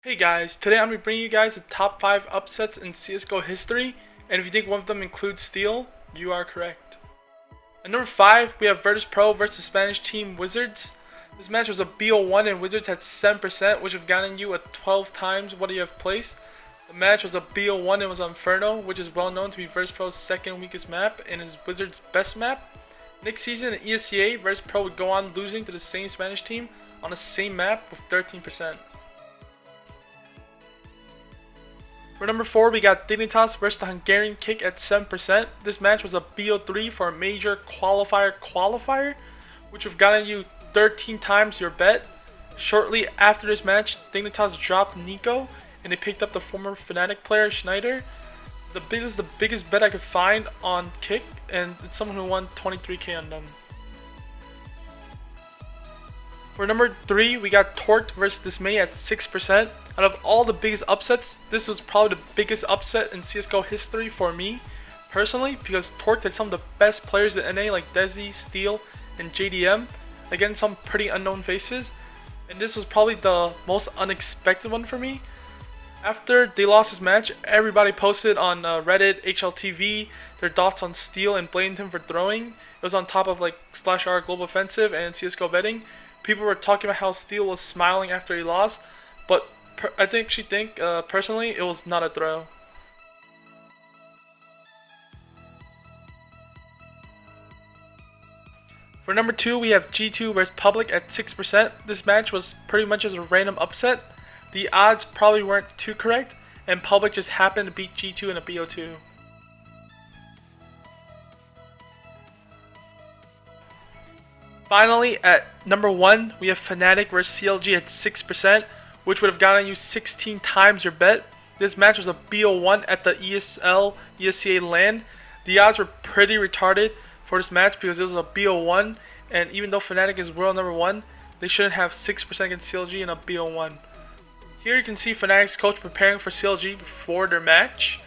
Hey guys, today I'm going to bring you guys the top 5 upsets in CSGO history, and if you think one of them includes Steel, you are correct. At number 5, we have Virtus Pro versus Spanish team Wizards. This match was a BO1 and Wizards had 7%, which have gotten you at 12 times what you have placed. The match was a BO1 and was on Inferno, which is well known to be Virtus Pro's second weakest map and is Wizards' best map. Next season in ESCA, Virtus Pro would go on losing to the same Spanish team on the same map with 13%. For number 4, we got Dignitas versus the Hungarian Kick at 7%. This match was a BO3 for a major qualifier, which would have gotten you 13 times your bet. Shortly after this match, Dignitas dropped Nico, and they picked up the former Fnatic player Schneider. This is the biggest bet I could find on Kick, and it's someone who won 23k on them. For number 3, we got Torqued versus Dismay at 6%. Out of all the biggest upsets, this was probably the biggest upset in CSGO history for me, personally, because Torqued had some of the best players in NA like Desi, Steel, and JDM against some pretty unknown faces, and this was probably the most unexpected one for me. After they lost this match, everybody posted on Reddit, HLTV, their thoughts on Steel and blamed him for throwing. It was on top of like /r Global Offensive and CSGO betting. People were talking about how Steel was smiling after he lost, but I think personally it was not a throw. For number 2, we have G2 versus Public at 6%. This match was pretty much just a random upset. The odds probably weren't too correct, and Public just happened to beat G2 in a BO2. Finally, at number 1, we have Fnatic vs CLG at 6%, which would have gotten you 16 times your bet. This match was a BO1 at the ESCA LAN. The odds were pretty retarded for this match because it was a BO1, and even though Fnatic is world number 1, they shouldn't have 6% against CLG in a BO1. Here you can see Fnatic's coach preparing for CLG before their match.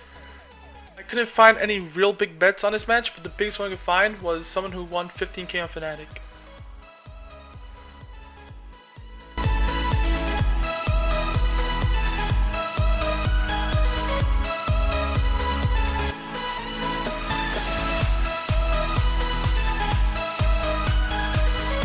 I couldn't find any real big bets on this match, but the biggest one I could find was someone who won 15k on Fnatic.